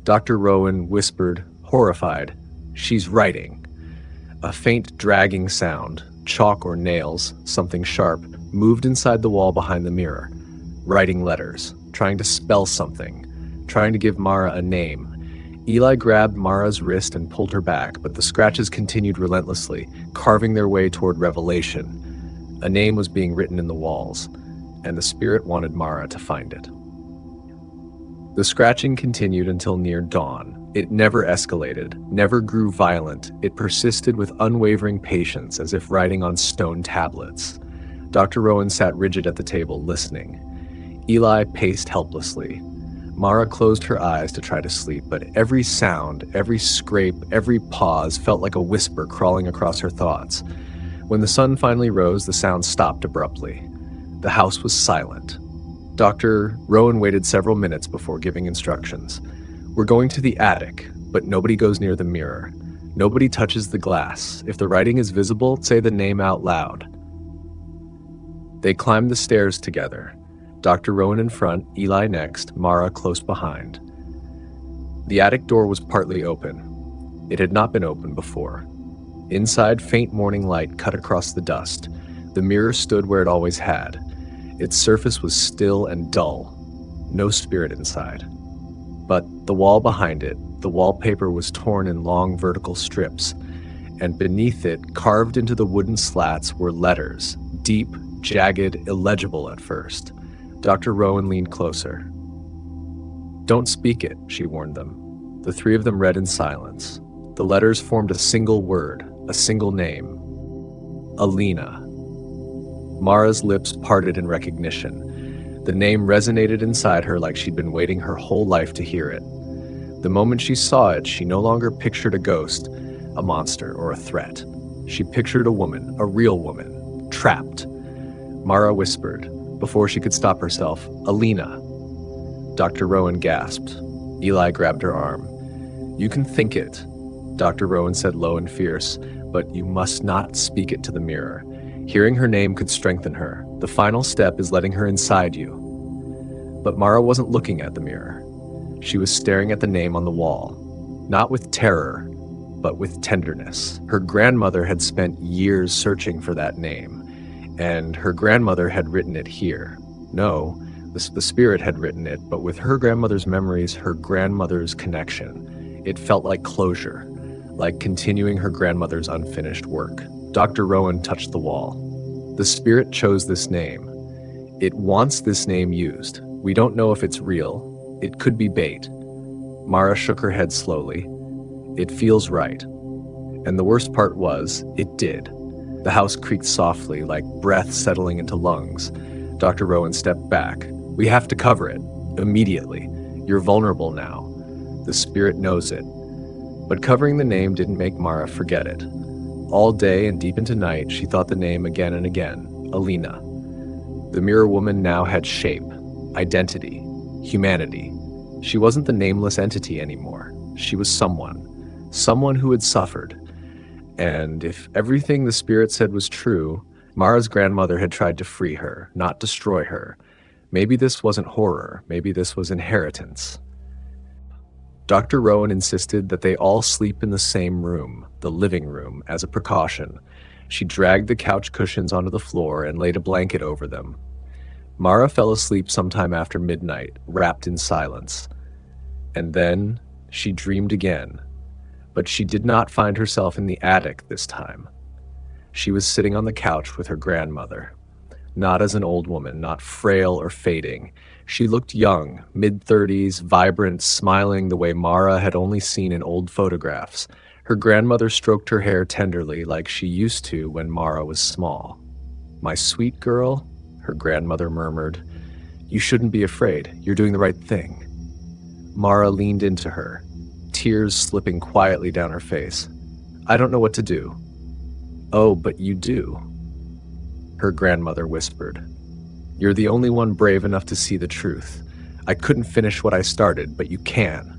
Dr. Rowan whispered, horrified, she's writing. A faint dragging sound, chalk or nails, something sharp, moved inside the wall behind the mirror. Writing letters, trying to spell something, trying to give Mara a name. Eli grabbed Mara's wrist and pulled her back, but the scratches continued relentlessly, carving their way toward revelation. A name was being written in the walls, and the spirit wanted Mara to find it. The scratching continued until near dawn. It never escalated, never grew violent. It persisted with unwavering patience, as if writing on stone tablets. Dr. Rowan sat rigid at the table, listening. Eli paced helplessly. Mara closed her eyes to try to sleep, but every sound, every scrape, every pause felt like a whisper crawling across her thoughts. When the sun finally rose, the sound stopped abruptly. The house was silent. Dr. Rowan waited several minutes before giving instructions. We're going to the attic, but nobody goes near the mirror. Nobody touches the glass. If the writing is visible, say the name out loud. They climbed the stairs together. Dr. Rowan in front, Eli next, Mara close behind. The attic door was partly open. It had not been opened before. Inside, faint morning light cut across the dust. The mirror stood where it always had. Its surface was still and dull. No spirit inside. But the wall behind it, the wallpaper was torn in long vertical strips, and beneath it, carved into the wooden slats, were letters, deep, jagged, illegible at first. Dr. Rowan leaned closer. Don't speak it, she warned them. The three of them read in silence. The letters formed a single word, a single name. Alina. Mara's lips parted in recognition. The name resonated inside her like she'd been waiting her whole life to hear it. The moment she saw it, she no longer pictured a ghost, a monster, or a threat. She pictured a woman, a real woman, trapped. Mara whispered, before she could stop herself, Alina. Dr. Rowan gasped. Eli grabbed her arm. You can think it, Dr. Rowan said low and fierce, but you must not speak it to the mirror. Hearing her name could strengthen her. The final step is letting her inside you. But Mara wasn't looking at the mirror. She was staring at the name on the wall, not with terror, but with tenderness. Her grandmother had spent years searching for that name. And her grandmother had written it here. No, the spirit had written it, but with her grandmother's memories, her grandmother's connection. It felt like closure, like continuing her grandmother's unfinished work. Dr. Rowan touched the wall. The spirit chose this name. It wants this name used. We don't know if it's real. It could be bait. Mara shook her head slowly. It feels right. And the worst part was, it did. The house creaked softly, like breath settling into lungs. Dr. Rowan stepped back. We have to cover it. Immediately. You're vulnerable now. The spirit knows it. But covering the name didn't make Mara forget it. All day and deep into night, she thought the name again and again. Alina. The mirror woman now had shape, identity, humanity. She wasn't the nameless entity anymore. She was someone who had suffered. And if everything the spirit said was true, Mara's grandmother had tried to free her, not destroy her. Maybe this wasn't horror. Maybe this was inheritance. Dr. Rowan insisted that they all sleep in the same room, the living room, as a precaution. She dragged the couch cushions onto the floor and laid a blanket over them. Mara fell asleep sometime after midnight, wrapped in silence. And then she dreamed again, but she did not find herself in the attic this time. She was sitting on the couch with her grandmother. Not as an old woman, not frail or fading. She looked young, mid-30s, vibrant, smiling the way Mara had only seen in old photographs. Her grandmother stroked her hair tenderly like she used to when Mara was small. "My sweet girl," her grandmother murmured, "you shouldn't be afraid. You're doing the right thing." Mara leaned into her, tears slipping quietly down her face. "I don't know what to do." "Oh, but you do," her grandmother whispered. "You're the only one brave enough to see the truth. I couldn't finish what I started, but you can."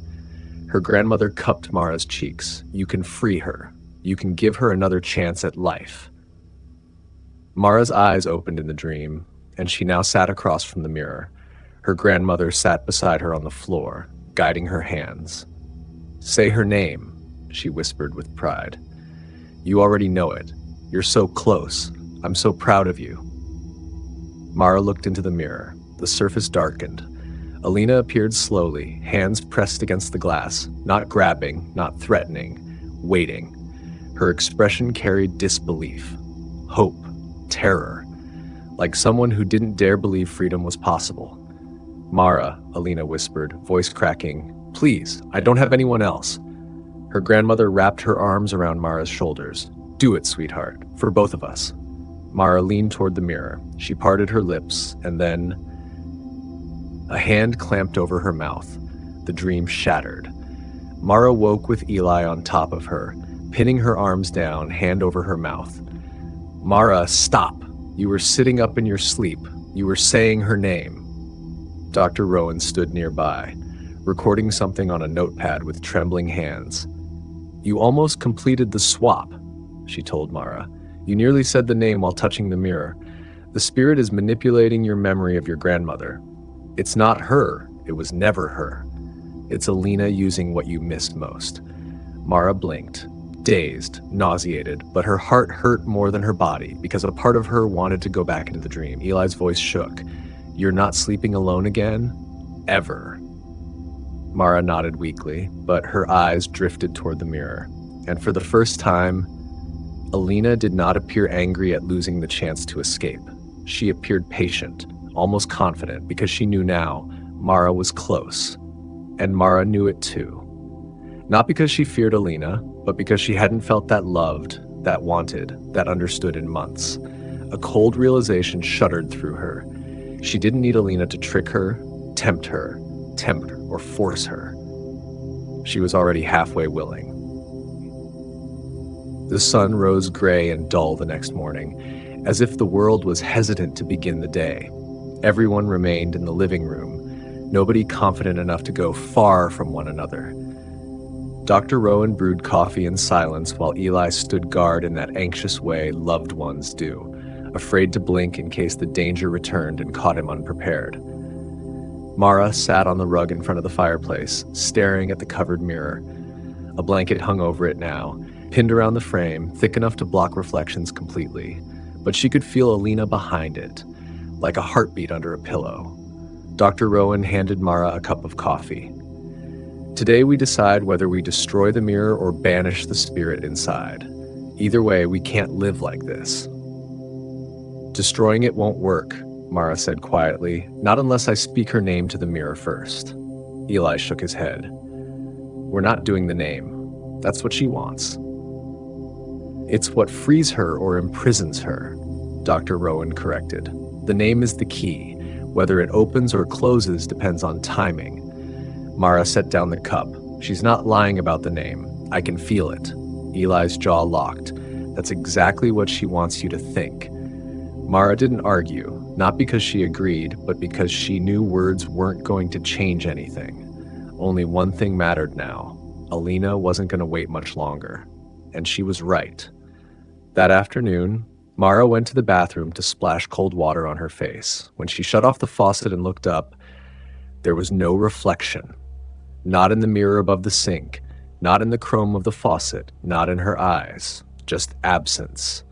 Her grandmother cupped Mara's cheeks. "You can free her. You can give her another chance at life." Mara's eyes opened in the dream, and she now sat across from the mirror. Her grandmother sat beside her on the floor, guiding her hands. "Say her name," she whispered with pride. "You already know it. You're so close. I'm so proud of you." Mara looked into the mirror. The surface darkened. Alina appeared slowly, hands pressed against the glass, not grabbing, not threatening, waiting. Her expression carried disbelief, hope, terror, like someone who didn't dare believe freedom was possible. "Mara," Alina whispered, voice cracking, "please, I don't have anyone else." Her grandmother wrapped her arms around Mara's shoulders. "Do it, sweetheart, for both of us." Mara leaned toward the mirror. She parted her lips, and then a hand clamped over her mouth. The dream shattered. Mara woke with Eli on top of her, pinning her arms down, hand over her mouth. "Mara, stop! You were sitting up in your sleep. You were saying her name." Dr. Rowan stood nearby, recording something on a notepad with trembling hands. "You almost completed the swap," she told Mara. "You nearly said the name while touching the mirror. The spirit is manipulating your memory of your grandmother. It's not her. It was never her. It's Alina using what you missed most." Mara blinked, dazed, nauseated, but her heart hurt more than her body because a part of her wanted to go back into the dream. Eli's voice shook. "You're not sleeping alone again? Ever?" Mara nodded weakly, but her eyes drifted toward the mirror. And for the first time, Alina did not appear angry at losing the chance to escape. She appeared patient, almost confident, because she knew now Mara was close. And Mara knew it too. Not because she feared Alina, but because she hadn't felt that loved, that wanted, that understood in months. A cold realization shuddered through her. She didn't need Alina to trick her, tempt her, or force her. She was already halfway willing. The sun rose gray and dull the next morning, as if the world was hesitant to begin the day. Everyone remained in the living room, nobody confident enough to go far from one another. Dr. Rowan brewed coffee in silence while Eli stood guard in that anxious way loved ones do, afraid to blink in case the danger returned and caught him unprepared. Mara sat on the rug in front of the fireplace, staring at the covered mirror. A blanket hung over it now, pinned around the frame, thick enough to block reflections completely. But she could feel Alina behind it, like a heartbeat under a pillow. Dr. Rowan handed Mara a cup of coffee. "Today we decide whether we destroy the mirror or banish the spirit inside. Either way, we can't live like this." "Destroying it won't work," Mara said quietly, "not unless I speak her name to the mirror first." Eli shook his head. "We're not doing the name. That's what she wants." "It's what frees her or imprisons her," Dr. Rowan corrected. "The name is the key. Whether it opens or closes depends on timing." Mara set down the cup. "She's not lying about the name. I can feel it." Eli's jaw locked. "That's exactly what she wants you to think." Mara didn't argue. Not because she agreed, but because she knew words weren't going to change anything. Only one thing mattered now. Alina wasn't going to wait much longer. And she was right. That afternoon, Mara went to the bathroom to splash cold water on her face. When she shut off the faucet and looked up, there was no reflection. Not in the mirror above the sink, not in the chrome of the faucet, not in her eyes, just absence.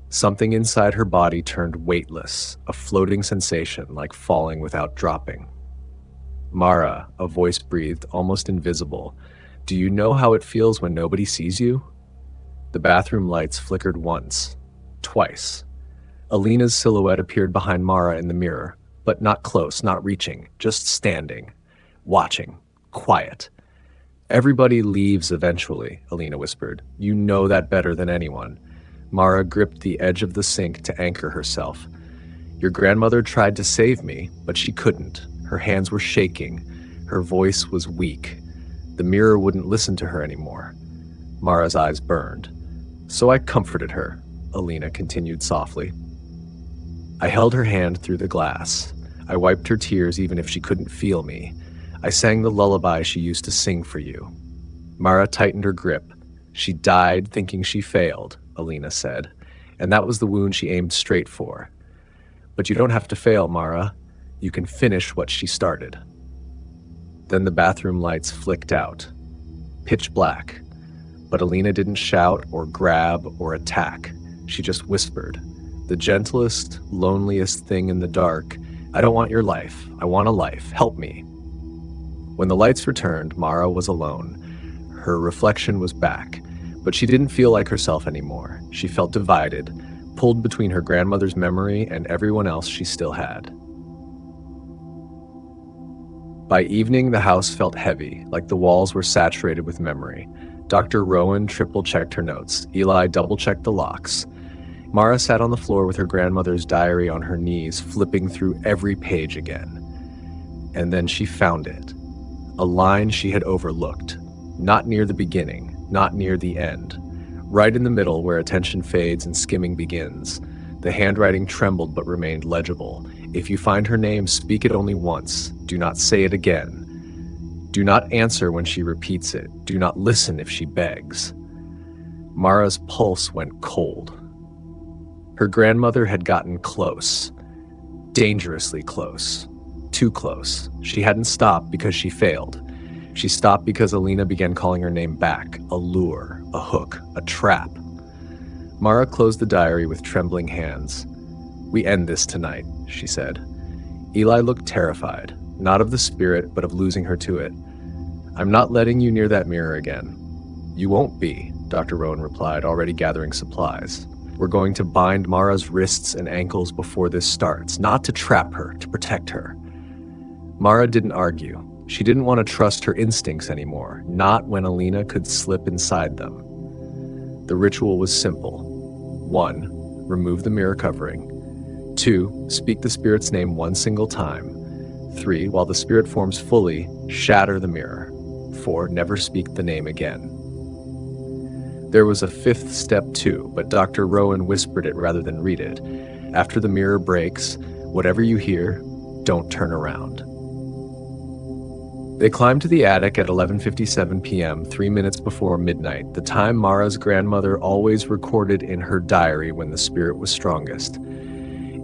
Something inside her body turned weightless, a floating sensation like falling without dropping. "Mara," a voice breathed, almost invisible, "do you know how it feels when nobody sees you?" The bathroom lights flickered once, twice. Alina's silhouette appeared behind Mara in the mirror, but not close, not reaching, just standing, watching, quiet. "Everybody leaves eventually," Alina whispered. "You know that better than anyone." Mara gripped the edge of the sink to anchor herself. "Your grandmother tried to save me, but she couldn't. Her hands were shaking. Her voice was weak. The mirror wouldn't listen to her anymore." Mara's eyes burned. "So I comforted her," Alina continued softly. "I held her hand through the glass. I wiped her tears even if she couldn't feel me. I sang the lullaby she used to sing for you." Mara tightened her grip. "She died thinking she failed," Alina said, "and that was the wound she aimed straight for. But you don't have to fail, Mara. You can finish what she started." Then the bathroom lights flicked out. Pitch black. But Alina didn't shout or grab or attack. She just whispered, the gentlest, loneliest thing in the dark, "I don't want your life. I want a life. Help me." When the lights returned, Mara was alone. Her reflection was back, but she didn't feel like herself anymore. She felt divided, pulled between her grandmother's memory and everyone else she still had. By evening, the house felt heavy, like the walls were saturated with memory. Dr. Rowan triple-checked her notes. Eli double-checked the locks. Mara sat on the floor with her grandmother's diary on her knees, flipping through every page again. And then she found it. A line she had overlooked. Not near the beginning, not near the end. Right in the middle where attention fades and skimming begins. The handwriting trembled but remained legible. "If you find her name, speak it only once. Do not say it again. Do not answer when she repeats it. Do not listen if she begs." Mara's pulse went cold. Her grandmother had gotten close. Dangerously close. Too close. She hadn't stopped because she failed. She stopped because Alina began calling her name back. A lure, a hook, a trap. Mara closed the diary with trembling hands. "We end this tonight," she said. Eli looked terrified, not of the spirit, but of losing her to it. "I'm not letting you near that mirror again." "You won't be," Dr. Rowan replied, already gathering supplies. "We're going to bind Mara's wrists and ankles before this starts, not to trap her, to protect her." Mara didn't argue. She didn't want to trust her instincts anymore, not when Alina could slip inside them. The ritual was simple. 1. Remove the mirror covering. 2. Speak the spirit's name one single time. 3. While the spirit forms fully, shatter the mirror. 4. Never speak the name again. There was a fifth step too, but Dr. Rowan whispered it rather than read it. "After the mirror breaks, whatever you hear, don't turn around." They climbed to the attic at 11:57 p.m., 3 minutes before midnight, the time Mara's grandmother always recorded in her diary when the spirit was strongest.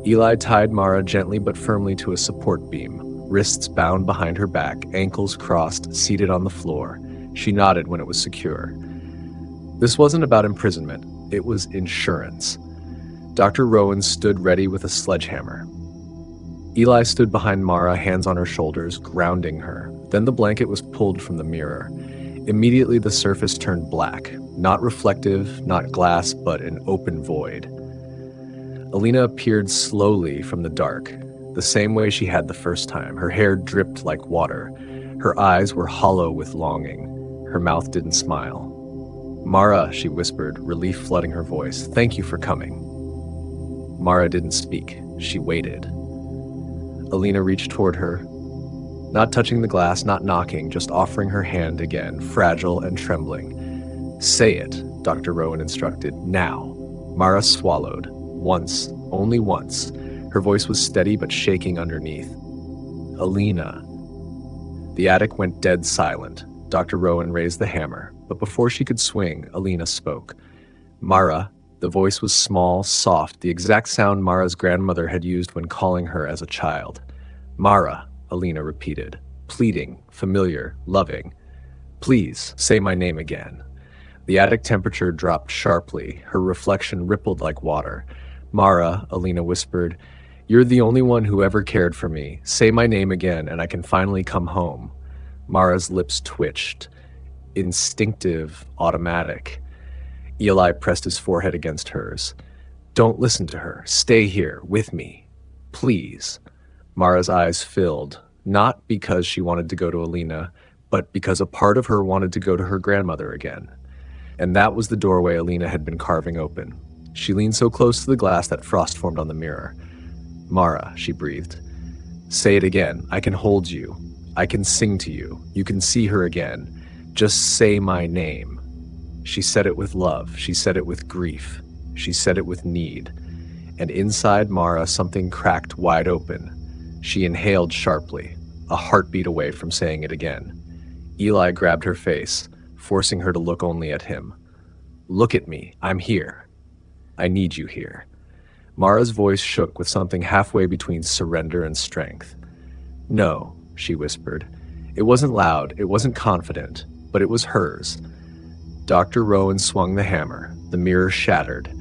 Eli tied Mara gently but firmly to a support beam, wrists bound behind her back, ankles crossed, seated on the floor. She nodded when it was secure. This wasn't about imprisonment. It was insurance. Dr. Rowan stood ready with a sledgehammer. Eli stood behind Mara, hands on her shoulders, grounding her. Then the blanket was pulled from the mirror. Immediately the surface turned black, not reflective, not glass, but an open void. Alina appeared slowly from the dark, the same way she had the first time. Her hair dripped like water. Her eyes were hollow with longing. Her mouth didn't smile. "Mara," she whispered, relief flooding her voice, "thank you for coming." Mara didn't speak. She waited. Alina reached toward her, not touching the glass, not knocking, just offering her hand again, fragile and trembling. "Say it," Dr. Rowan instructed, "now." Mara swallowed. Once, only once. Her voice was steady but shaking underneath. Alina. The attic went dead silent. Dr. Rowan raised the hammer, but before she could swing, Alina spoke. Mara. The voice was small, soft, the exact sound Mara's grandmother had used when calling her as a child. Mara, Alina repeated, pleading, familiar, loving. Please, say my name again. The attic temperature dropped sharply. Her reflection rippled like water. Mara, Alina whispered, you're the only one who ever cared for me. Say my name again and I can finally come home. Mara's lips twitched. Instinctive, automatic. Eli pressed his forehead against hers. Don't listen to her. Stay here, with me. Please. Mara's eyes filled, not because she wanted to go to Alina, but because a part of her wanted to go to her grandmother again. And that was the doorway Alina had been carving open. She leaned so close to the glass that frost formed on the mirror. Mara, she breathed. Say it again. I can hold you. I can sing to you. You can see her again. Just say my name. She said it with love. She said it with grief. She said it with need. And inside Mara, something cracked wide open. She inhaled sharply, a heartbeat away from saying it again. Eli grabbed her face, forcing her to look only at him. Look at me. I'm here. I need you here. Mara's voice shook with something halfway between surrender and strength. No, she whispered. It wasn't loud, it wasn't confident, but it was hers. Dr. Rowan swung the hammer. The mirror shattered.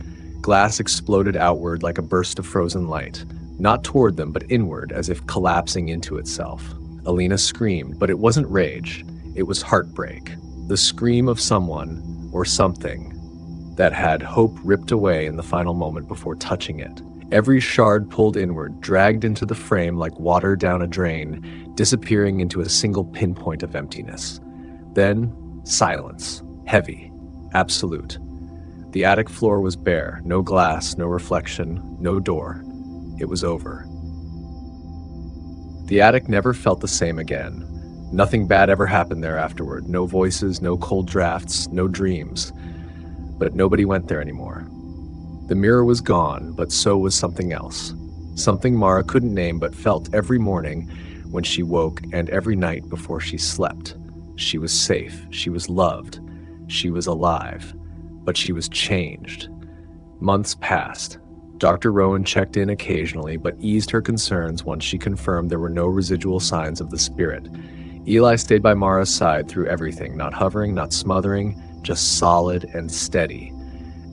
Glass exploded outward like a burst of frozen light, not toward them, but inward, as if collapsing into itself. Alina screamed, but it wasn't rage. It was heartbreak. The scream of someone, or something, that had hope ripped away in the final moment before touching it. Every shard pulled inward, dragged into the frame like water down a drain, disappearing into a single pinpoint of emptiness. Then, silence. Heavy. Absolute. The attic floor was bare. No glass, no reflection, no door. It was over. The attic never felt the same again. Nothing bad ever happened there afterward. No voices, no cold drafts, no dreams. But nobody went there anymore. The mirror was gone, but so was something else. Something Mara couldn't name but felt every morning when she woke and every night before she slept. She was safe. She was loved. She was alive. But she was changed. Months passed. Dr. Rowan checked in occasionally, but eased her concerns once she confirmed there were no residual signs of the spirit. Eli stayed by Mara's side through everything, not hovering, not smothering, just solid and steady.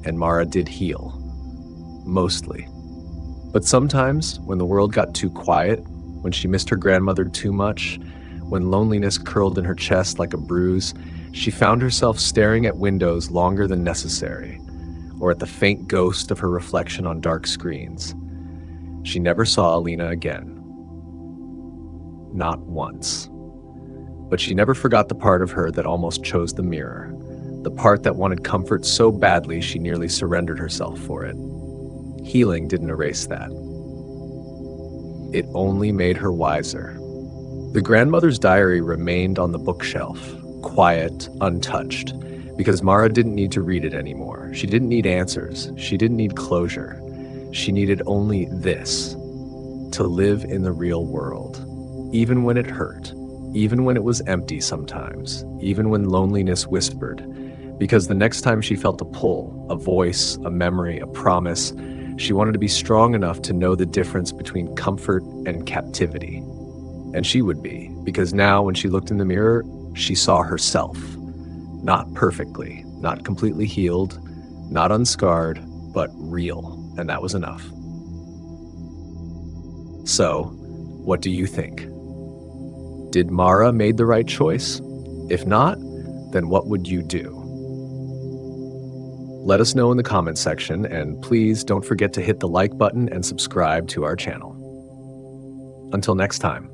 And Mara did heal. Mostly. But sometimes, when the world got too quiet, when she missed her grandmother too much, when loneliness curled in her chest like a bruise, she found herself staring at windows longer than necessary, or at the faint ghost of her reflection on dark screens. She never saw Alina again. Not once. But she never forgot the part of her that almost chose the mirror, the part that wanted comfort so badly she nearly surrendered herself for it. Healing didn't erase that. It only made her wiser. The grandmother's diary remained on the bookshelf, quiet, untouched, because Mara didn't need to read it anymore. She didn't need answers. She didn't need closure. She needed only this, to live in the real world, even when it hurt, even when it was empty sometimes, even when loneliness whispered, because the next time she felt a pull, a voice, a memory, a promise, she wanted to be strong enough to know the difference between comfort and captivity. And she would be, because now when she looked in the mirror, she saw herself. Not perfectly, not completely healed, not unscarred, but real, and that was enough. So, what do you think? Did Mara made the right choice? If not, then what would you do? Let us know in the comments section, and please don't forget to hit the like button and subscribe to our channel. Until next time.